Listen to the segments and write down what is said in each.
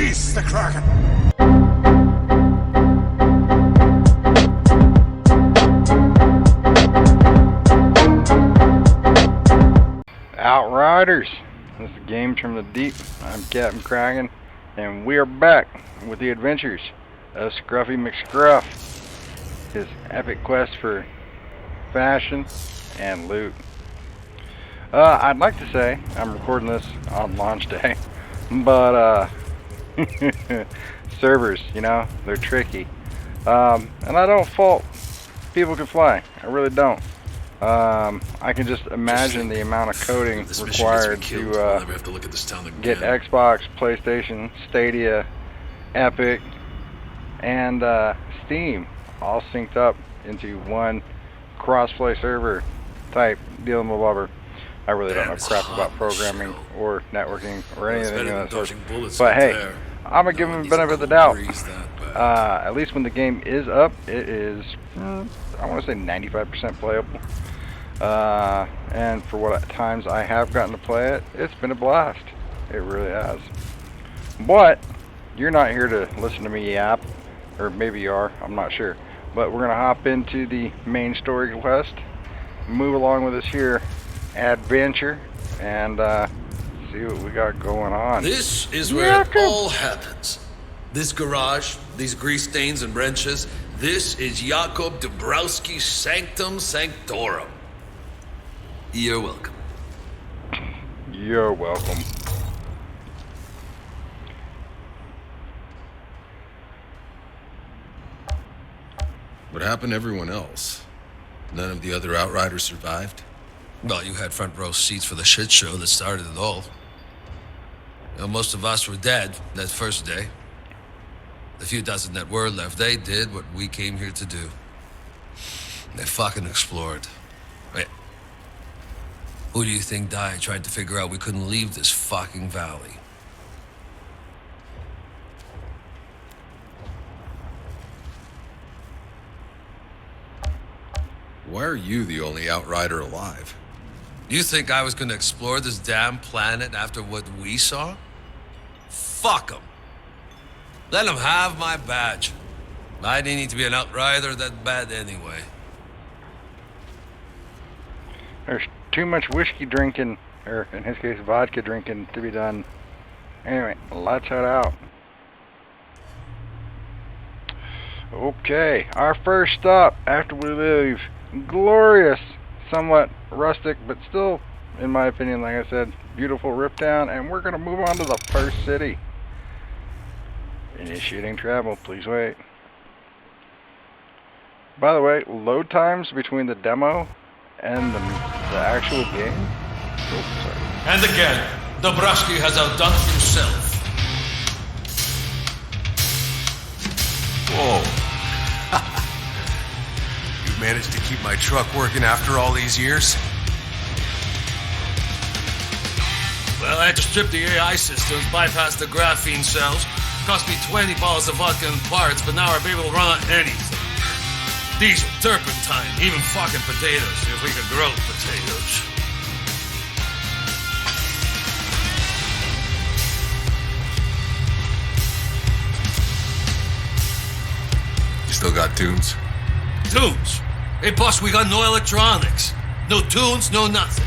Release the Kraken! Outriders! This is Games from the Deep. I'm Captain Kraken, and we are back with the adventures of Scruffy McScruff. His epic quest for fashion and loot. I'd like to say I'm recording this on launch day, but servers, they're tricky. And I don't fault people can fly. I really don't. I can just imagine the amount of coding required to get Xbox, PlayStation, Stadia, Epic, and Steam all synced up into one cross-play server type dealing with blubber. I really don't know crap about programming or networking or anything of that sort. But hey, I'm gonna give them the benefit of the doubt. At least when the game is up, it is, I want to say 95% playable. And for what times I have gotten to play it, it's been a blast. It really has. But you're not here to listen to me yap, or maybe you are, I'm not sure. But we're gonna hop into the main story quest, move along with this here adventure, and see what we got going on. This is where it all happens. This garage, these grease stains and wrenches, this is Jacob Dabrowski's sanctum sanctorum. You're welcome. You're welcome. What happened to everyone else? None of the other Outriders survived? Well, you had front row seats for the shit show that started it all. Most of us were dead that first day. The few dozen that were left, they did what we came here to do. They fucking explored. Wait. Who do you think died trying to figure out we couldn't leave this fucking valley? Why are you the only Outrider alive? You think I was gonna explore this damn planet after what we saw? Fuck them. Let them have my badge. I didn't need to be an Outrider that bad anyway. There's too much whiskey drinking, or in his case vodka drinking, to be done. Anyway, let's head out. Okay, our first stop after we leave glorious, somewhat rustic, but still, in my opinion, like I said, beautiful Riptown, and we're going to move on to the first city. Initiating travel, please wait. By the way, load times between the demo and the actual game? Oh, sorry. And again, Dabrowski has outdone himself. Whoa. You managed to keep my truck working after all these years? Well, I had to strip the AI systems, bypass the graphene cells. Cost me 20 bottles of vodka and parts, but now I'll be able to run on anything. Diesel, turpentine, even fucking potatoes, if we could grow potatoes. You still got tunes? Tunes? Hey, boss, we got no electronics. No tunes, no nothing.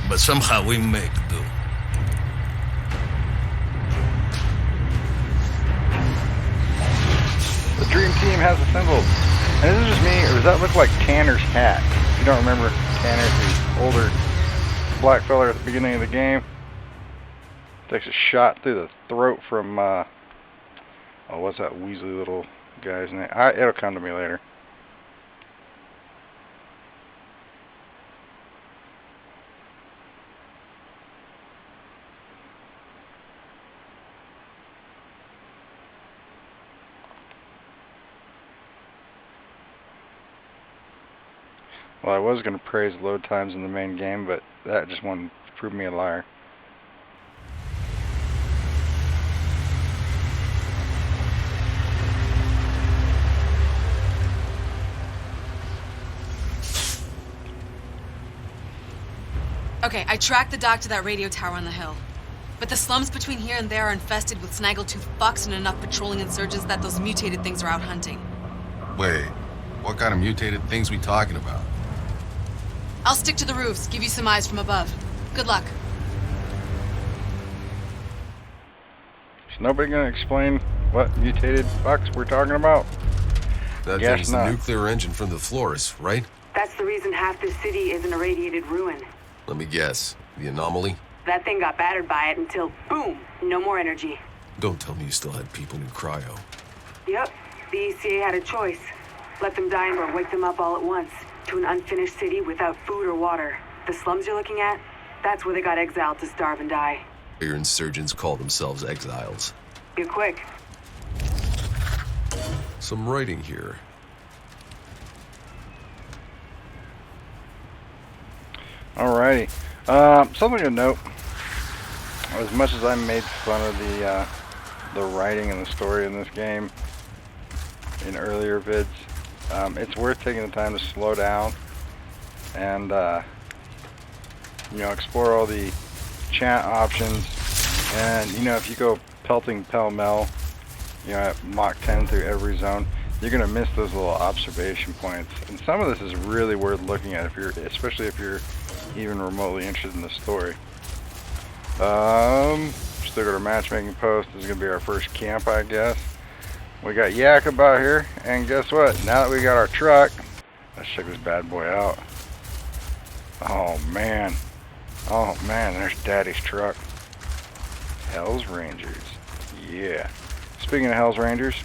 But somehow we make do. The Dream Team has assembled. And is it just me, or does that look like Tanner's hat? If you don't remember, Tanner's the older black fella at the beginning of the game. Takes a shot through the throat from, what's that Weasley little guy's name? It'll come to me later. Well, I was going to praise load times in the main game, but that just wanted to prove me a liar. Okay, I tracked the doc to that radio tower on the hill. But the slums between here and there are infested with snaggletooth fucks and enough patrolling insurgents that those mutated things are out hunting. Wait, what kind of mutated things we talking about? I'll stick to the roofs, give you some eyes from above. Good luck. Is nobody gonna explain what mutated fucks we're talking about? That Guess thing's not. the nuclear engine from the Flores, right? That's the reason half this city is an irradiated ruin. Let me guess. The anomaly? That thing got battered by it until, boom, no more energy. Don't tell me you still had people in cryo. Yep, the ECA had a choice. Let them die or wake them up all at once to an unfinished city without food or water. The slums you're looking at, that's where they got exiled to starve and die. Your insurgents call themselves exiles. You're quick. Some writing here. Alrighty. Something to note. As much as I made fun of the writing and the story in this game in earlier vids, it's worth taking the time to slow down and you know, explore all the chat options. And you know, if you go pelting pell-mell, you know, at Mach 10 through every zone, you're gonna miss those little observation points. And some of this is really worth looking at if you're, especially if you're even remotely interested in the story. Still got our matchmaking post. This is gonna be our first camp, I guess. We got Yak about here, and guess what? Now that we got our truck, let's check this bad boy out. Oh man, there's Daddy's truck. Hell's Rangers, yeah. Speaking of Hell's Rangers,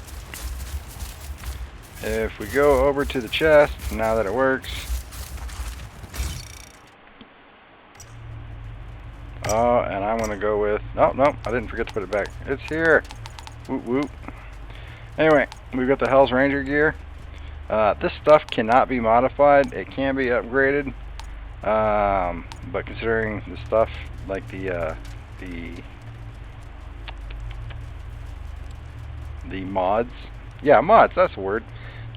if we go over to the chest, now that it works. Oh, and I'm gonna go with, oh, no, I didn't forget to put it back. It's here. Whoop, whoop. Anyway, we've got the Hell's Ranger gear. This stuff cannot be modified. It can be upgraded. But considering the stuff like the mods. Yeah, mods, that's the word.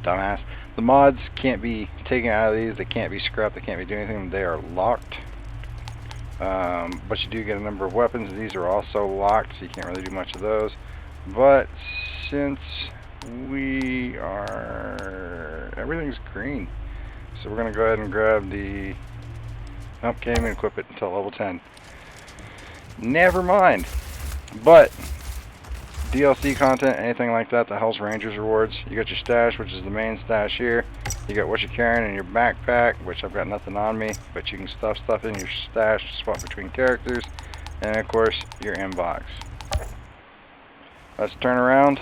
Dumbass. The mods can't be taken out of these. They can't be scrapped. They can't be doing anything. They are locked. But you do get a number of weapons. These are also locked, so you can't really do much of those. But since we are... everything's green. So we're going to go ahead and grab the... nope, can't even equip it until level 10. Never mind. But DLC content, anything like that, the Hell's Rangers rewards. You got your stash, which is the main stash here. You got what you're carrying in your backpack, which I've got nothing on me, but you can stuff stuff in your stash to swap between characters. And of course, your inbox. Let's turn around.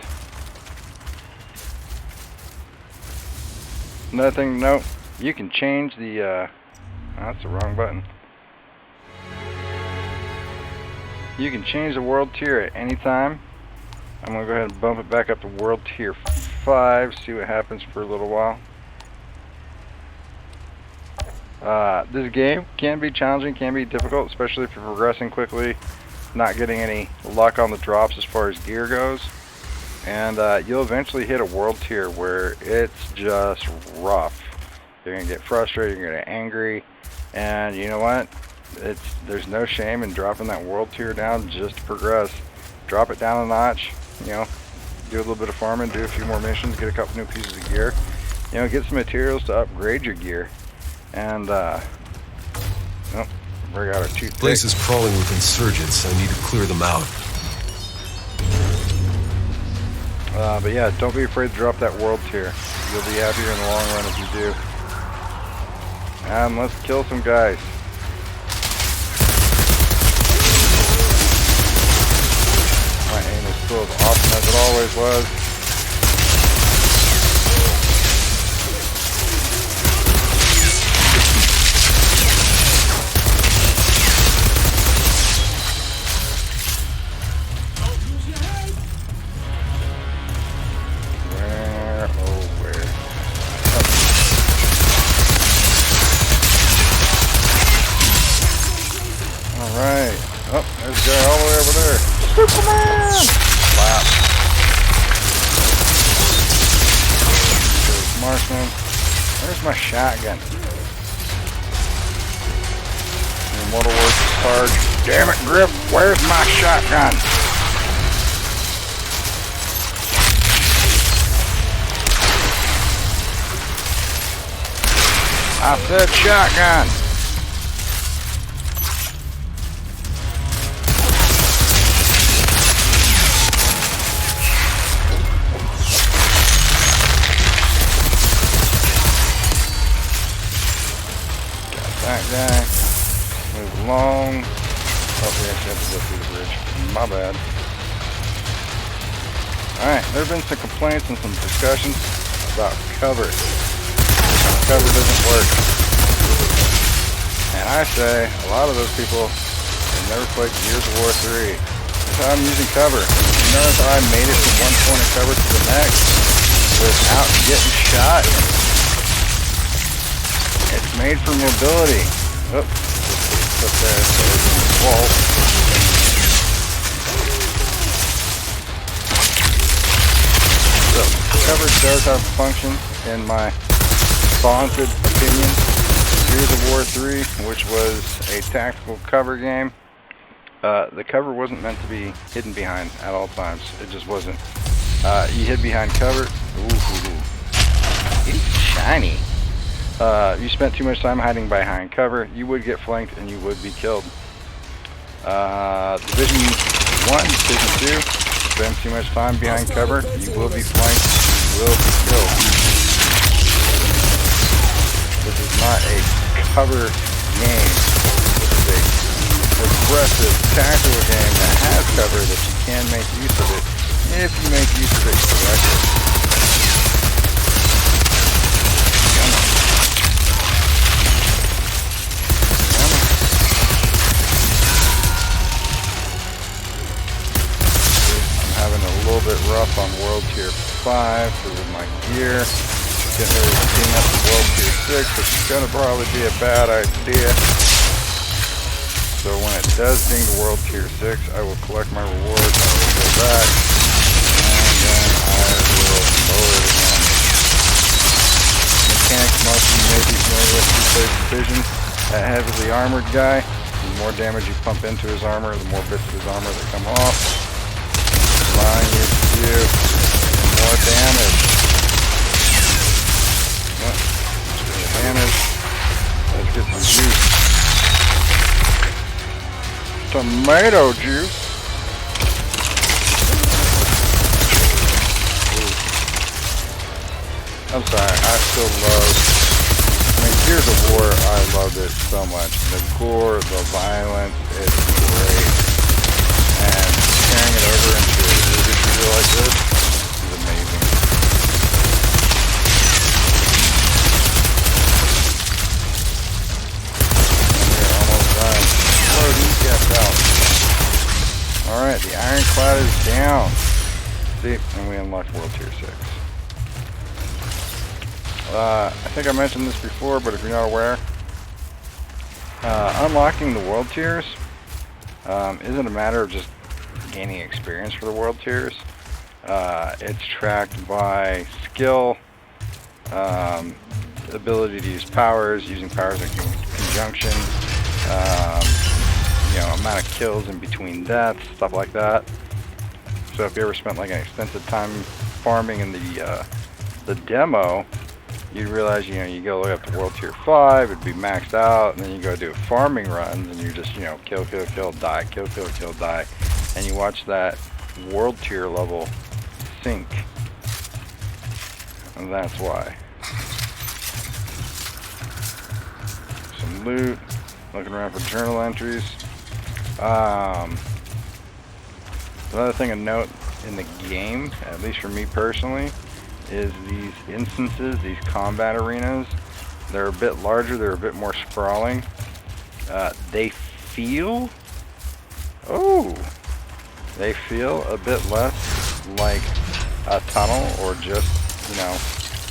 Another thing to note, you can change the, oh, that's the wrong button. You can change the world tier at any time. I'm going to go ahead and bump it back up to world tier 5, see what happens for a little while. This game can be challenging, can be difficult, especially if you're progressing quickly, not getting any luck on the drops as far as gear goes. And you'll eventually hit a world tier where it's just rough. You're going to get frustrated, you're going to get angry, and you know what? There's no shame in dropping that world tier down just to progress. Drop it down a notch, you know, do a little bit of farming, do a few more missions, get a couple new pieces of gear, you know, get some materials to upgrade your gear. And, oh, bring out our toothpick. Place is crawling with insurgents. I need to clear them out. But yeah, don't be afraid to drop that world tier. You'll be happier in the long run if you do. And let's kill some guys. My aim is still as awesome as it always was. Superman! Slap. There's Marksman. Where's my shotgun? Mortal War Sarge. Damn it, Grip, where's my shotgun? I said shotgun. That guy. Move along. Oh, we actually have to go through the bridge. My bad. Alright, there have been some complaints and some discussions about cover. Cover doesn't work. And I say, a lot of those people have never played Gears of War 3. That's how I'm using cover. You notice how I made it from one point of cover to the next without getting shot? It's made for mobility. Oh, put there so it's in the wall. So, cover does have a function in my vaunted opinion. Gears of War 3, which was a tactical cover game. The cover wasn't meant to be hidden behind at all times. It just wasn't. You hid behind cover. Ooh, it's shiny. You spent too much time hiding behind cover, you would get flanked and you would be killed. Division 1, Division 2, spend too much time behind cover, you will be flanked, you will be killed. This is not a cover game. This is a aggressive, tactical game that has cover that you can make use of it if you make use of it correctly. Bit rough on World Tier 5 because of my gear. Getting ready to team up to World Tier 6, which is going to probably be a bad idea. So when it does ding to World Tier 6, I will collect my rewards, I will go back, and then I will lower it again. Mechanics most of you may be familiar with two-phase division. That heavily armored guy, the more damage you pump into his armor, the more bits of his armor that come off. Allowing you to do more damage. Yep. Advantage. Let's get some juice. Tomato juice. Ooh. I'm sorry, I still love, I mean, Gears of War, I loved it so much. The gore, the violence, it's great. And carrying it over into a movie studio like this is amazing. And we're almost done. Slow these guys out. Alright, the ironclad is down. See, and we unlocked World Tier 6. I think I mentioned this before, but if you're not aware, unlocking the world tiers isn't a matter of just gaining experience for the world tiers. It's tracked by skill, ability to use powers, using powers in conjunction, amount of kills in between deaths, stuff like that. So if you ever spent like an extensive time farming in the demo, you'd realize, you go look up to World Tier 5, it'd be maxed out, and then you go do farming runs, and you just, kill, kill, kill, die, kill, kill, kill, die, and you watch that World Tier level sink, and that's why. Some loot, looking around for journal entries. Another thing to note in the game, at least for me personally, is these instances, these combat arenas. They're a bit larger, they're a bit more sprawling. They feel a bit less like a tunnel or just,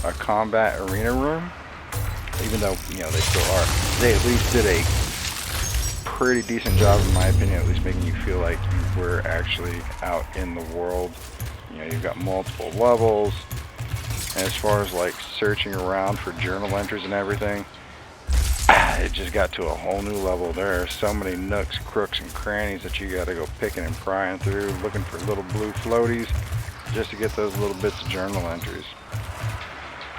a combat arena room. Even though, they still are. They at least did a pretty decent job, in my opinion, at least making you feel like you were actually out in the world. You've got multiple levels. And as far as like searching around for journal entries and everything, it just got to a whole new level. There are so many nooks, crooks, and crannies that you gotta go picking and prying through, looking for little blue floaties just to get those little bits of journal entries.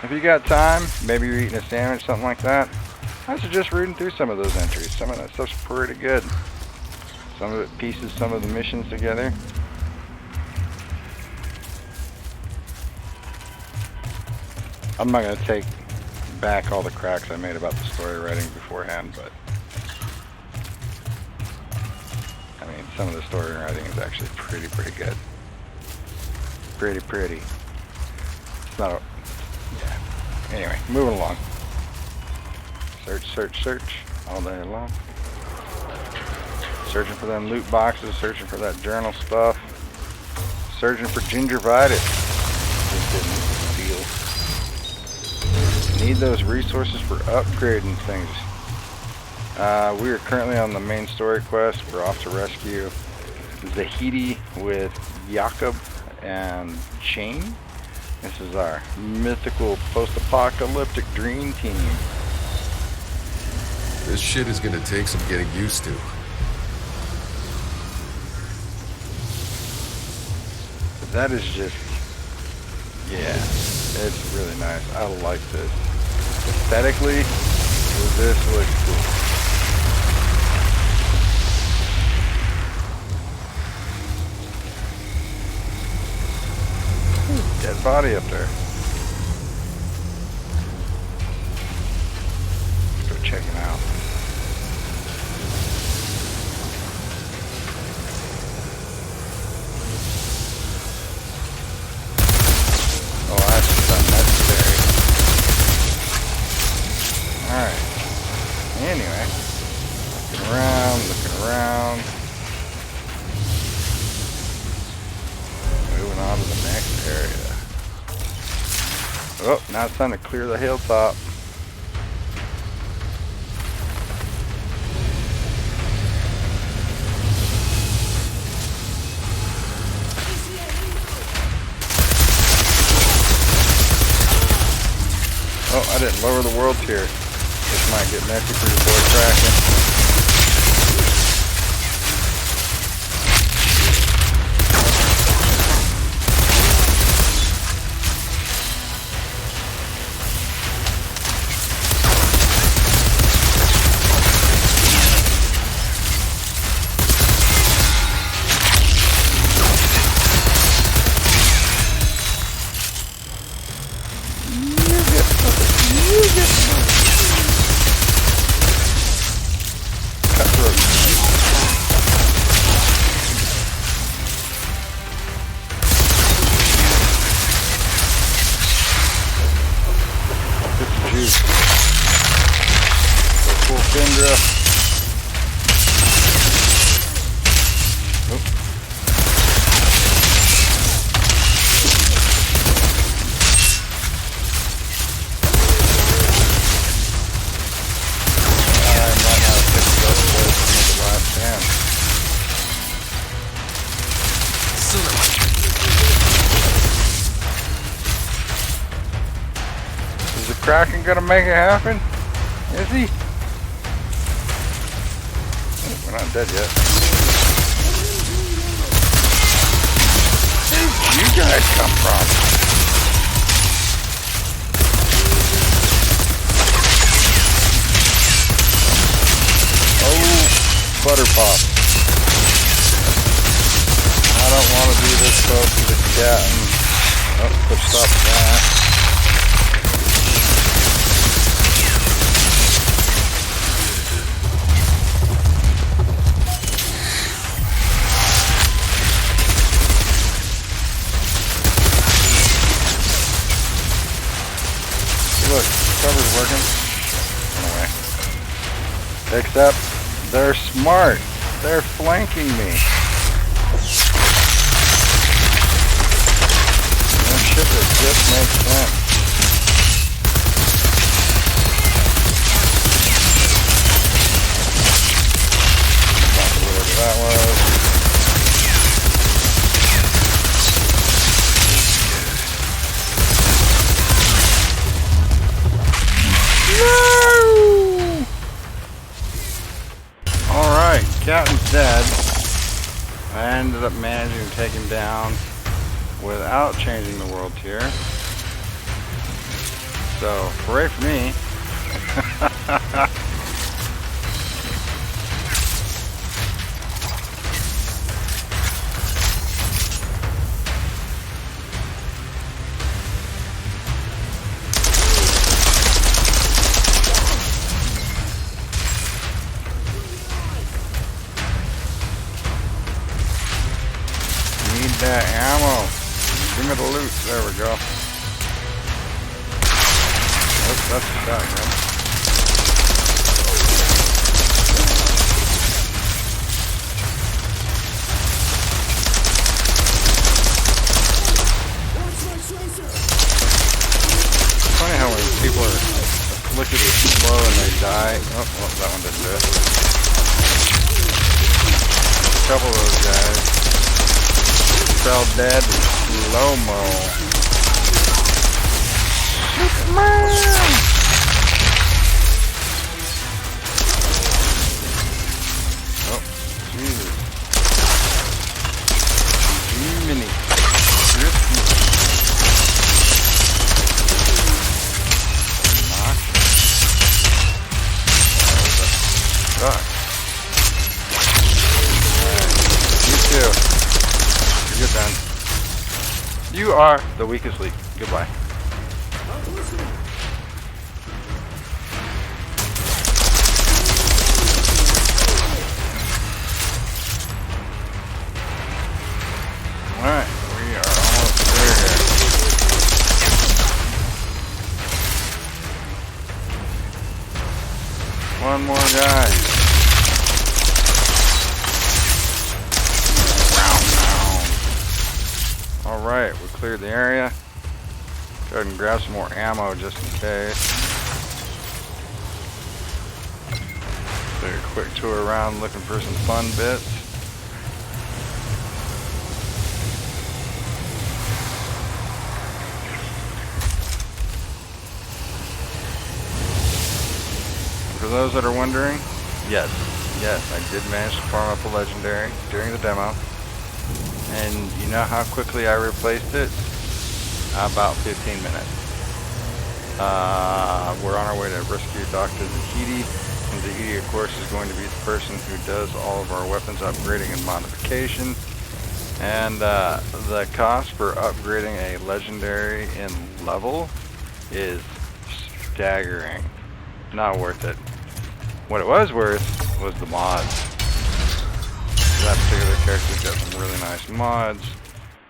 If you got time, maybe you're eating a sandwich, something like that, I suggest reading through some of those entries. Some of that stuff's pretty good. Some of it pieces some of the missions together. I'm not going to take back all the cracks I made about the story writing beforehand, but I mean, some of the story writing is actually pretty good. Pretty. It's not a, yeah. Anyway, moving along. Search all day long. Searching for them loot boxes, searching for that journal stuff, searching for gingivitis. Just didn't steal. Need those resources for upgrading things. We are currently on the main story quest. We're off to rescue Zahidi with Jakob and Shane. This is our mythical post-apocalyptic dream team. This shit is gonna take some getting used to. That is just, yeah, it's really nice. I like this. Aesthetically, this looks cool. Dead body up there. Let's go check him out. Oh, that's just unnecessary. Alright. Anyway. Looking around. Moving on to the next area. Oh, now it's time to clear the hilltop. Oh, I didn't lower the world tier. This might get messy for your boy Kraken. Kraken gonna make it happen? Is he? We're not dead yet. Where did you guys come from? Oh, butter pop. I don't want to do this close to the cat. Oh, put stop that. Look, cover's working. Anyway. Except, they're smart. They're flanking me. That shit that just makes sense. That's whatever that was. No! I ended up managing to take him down without changing the world tier. So, hooray for me. That ammo. Give me the loot. There we go. Oops, that's a shotgun. It's funny how when people are afflicted with slow and they die. Oh, well, that one didn't do it. A couple of those guys fell dead in slow-mo. Superman! Oh, Jesus. Jiminy. Knock. Suck. Alright, you too. You're done. You are the weakest link. Goodbye. Alright, we are almost there. One more guy. Alright, we cleared the area. Go ahead and grab some more ammo just in case. Take a quick tour around looking for some fun bits. For those that are wondering, yes, I did manage to farm up a legendary during the demo. And you know how quickly I replaced it? About 15 minutes. We're on our way to rescue Dr. Zahidi. And Zahidi, of course, is going to be the person who does all of our weapons upgrading and modification. And the cost for upgrading a legendary in level is staggering. Not worth it. What it was worth was the mods. That particular character's got some really nice mods,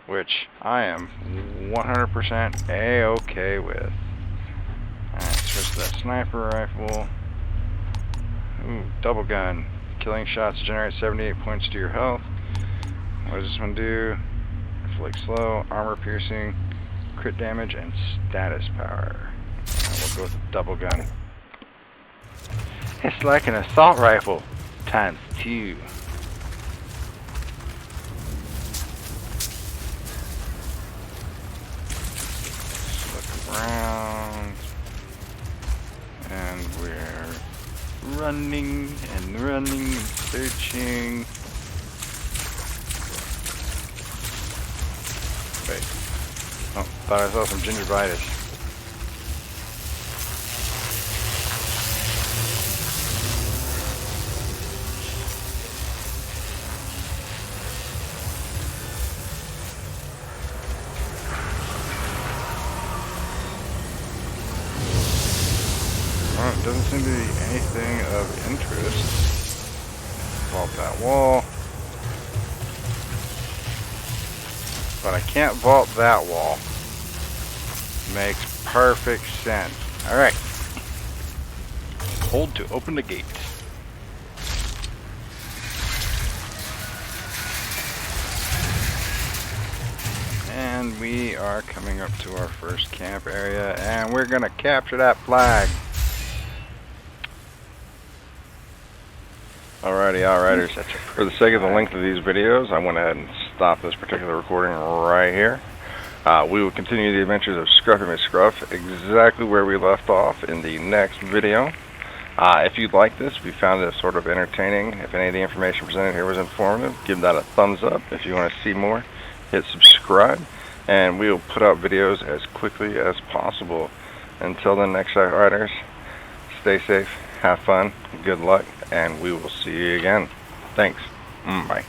which I am 100% A-okay with. Alright, switch to that sniper rifle. Ooh, double gun. Killing shots generate 78 points to your health. What does this one do? Flick slow, armor piercing, crit damage, and status power. And we'll go with the double gun. It's like an assault rifle times 2. Around, and we're running and searching. Wait, oh, thought I saw some gingivitis. Doesn't seem to be anything of interest. Vault that wall. But I can't vault that wall. Makes perfect sense. Alright. Hold to open the gate. And we are coming up to our first camp area, and we're gonna capture that flag. Alrighty, Outriders. For the sake of the length of these videos, I went ahead and stopped this particular recording right here. We will continue the adventures of Scruffy McScruff exactly where we left off in the next video. If you like this, if you found it sort of entertaining, if any of the information presented here was informative, give that a thumbs up. If you want to see more, hit subscribe, and we will put out videos as quickly as possible. Until the next Outriders, stay safe, have fun, good luck, and we will see you again. Thanks. Bye.